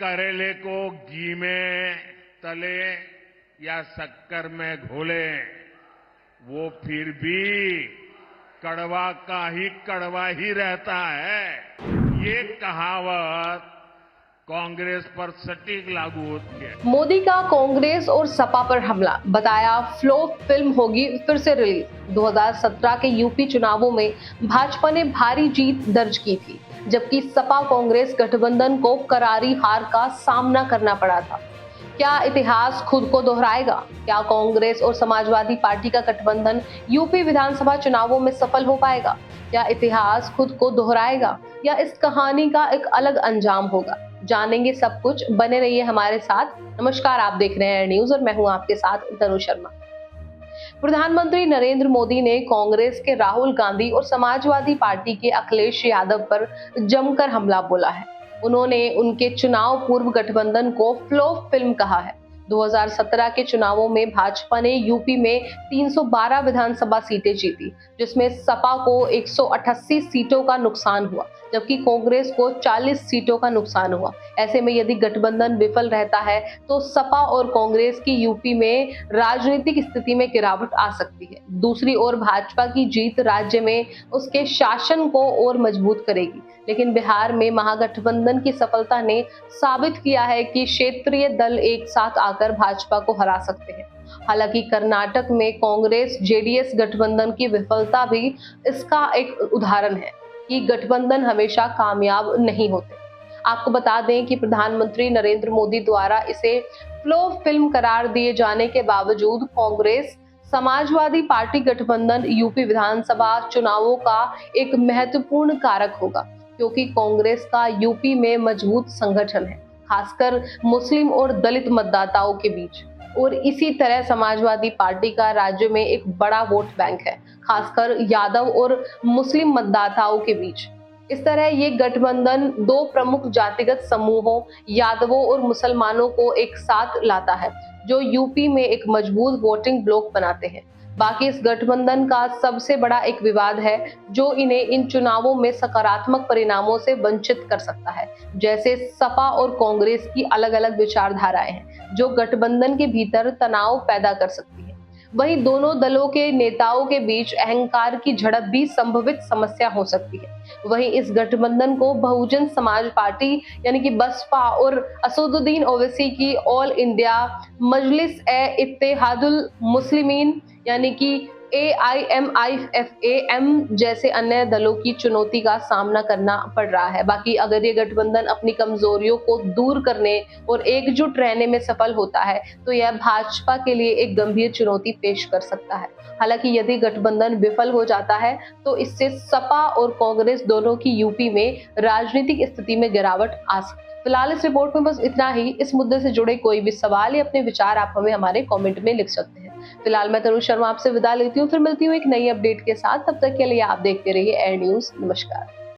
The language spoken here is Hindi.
करेले को घी में तले या शक्कर में घोले, वो फिर भी कड़वा का ही कड़वा ही रहता है। ये कहावत कांग्रेस पर सटीक लागू होती है। मोदी का कांग्रेस और सपा पर हमला, बताया फ्लॉप फिल्म होगी फिर से रिलीज। 2017 के यूपी चुनावों में भाजपा ने भारी जीत दर्ज की थी, जबकि सपा कांग्रेस गठबंधन को करारी हार का सामना करना पड़ा था। क्या इतिहास खुद को दोहराएगा? क्या कांग्रेस और समाजवादी पार्टी का गठबंधन यूपी विधानसभा चुनावों में सफल हो पाएगा? क्या इतिहास खुद को दोहराएगा या इस कहानी का एक अलग अंजाम होगा? जानेंगे सब कुछ, बने रहिए हमारे साथ। नमस्कार, आप देख रहे हैं न्यूज और मैं हूं आपके साथ तनु शर्मा। प्रधानमंत्री नरेंद्र मोदी ने कांग्रेस के राहुल गांधी और समाजवादी पार्टी के अखिलेश यादव पर जमकर हमला बोला है। उन्होंने उनके चुनाव पूर्व गठबंधन को फ्लॉप फिल्म कहा है। 2017 के चुनावों में भाजपा ने यूपी में 312 विधानसभा सीटें जीती, जिसमें सपा को 188 सीटों का नुकसान हुआ, जबकि कांग्रेस को 40 सीटों का नुकसान हुआ। ऐसे में यदि गठबंधन विफल रहता है तो सपा और कांग्रेस की यूपी में राजनीतिक स्थिति में गिरावट आ सकती है। दूसरी ओर भाजपा की जीत राज्य में उसके शासन को और मजबूत करेगी। लेकिन बिहार में महागठबंधन की सफलता ने साबित किया है कि क्षेत्रीय दल एक साथ आकर भाजपा को हरा सकते हैं। हालांकि कर्नाटक में कांग्रेस जेडीएस गठबंधन की विफलता भी इसका एक उदाहरण है कि गठबंधन हमेशा कामयाब नहीं होते। आपको बता दें कि प्रधानमंत्री नरेंद्र मोदी द्वारा इसे फ्लॉप फिल्म करार दिए जाने के बावजूद कांग्रेस समाजवादी पार्टी गठबंधन यूपी विधानसभा चुनावों का एक महत्वपूर्ण कारक होगा, क्योंकि कांग्रेस का यूपी में मजबूत संगठन है, खासकर मुस्लिम और दलित मतदाताओं के बीच, और इसी तरह समाजवादी पार्टी का राज्य में एक बड़ा वोट बैंक है, खासकर यादव और मुस्लिम मतदाताओं के बीच। इस तरह ये गठबंधन दो प्रमुख जातिगत समूहों यादवों और मुसलमानों को एक साथ लाता है, जो यूपी में एक मजबूत वोटिंग ब्लॉक बनाते हैं। बाकी इस गठबंधन का सबसे बड़ा एक विवाद है जो इन्हें इन चुनावों में सकारात्मक परिणामों से वंचित कर सकता है। जैसे सपा और कांग्रेस की अलग अलग विचारधाराएं हैं जो गठबंधन के भीतर तनाव पैदा कर सकती है। वहीं दोनों दलों के नेताओं के बीच अहंकार की झड़प भी संभावित समस्या हो सकती है। वहीं इस गठबंधन को बहुजन समाज पार्टी यानी कि बसपा और असदुद्दीन ओवैसी की ऑल इंडिया मजलिस-ए-इत्तेहादुल मुस्लिमीन यानी कि AIMIFAM जैसे अन्य दलों की चुनौती का सामना करना पड़ रहा है। बाकी अगर ये गठबंधन अपनी कमजोरियों को दूर करने और एकजुट रहने में सफल होता है तो यह भाजपा के लिए एक गंभीर चुनौती पेश कर सकता है। हालांकि यदि गठबंधन विफल हो जाता है तो इससे सपा और कांग्रेस दोनों की यूपी में राजनीतिक स्थिति में गिरावट आ सकती है। फिलहाल इस रिपोर्ट में बस इतना ही। इस मुद्दे से जुड़े कोई भी सवाल या अपने विचार आप हमें हमारे कमेंट में लिख सकते हैं। फिलहाल मैं तनु शर्मा आपसे विदा लेती हूँ, फिर मिलती हूँ एक नई अपडेट के साथ। तब तक के लिए आप देखते रहिए एयर न्यूज। नमस्कार।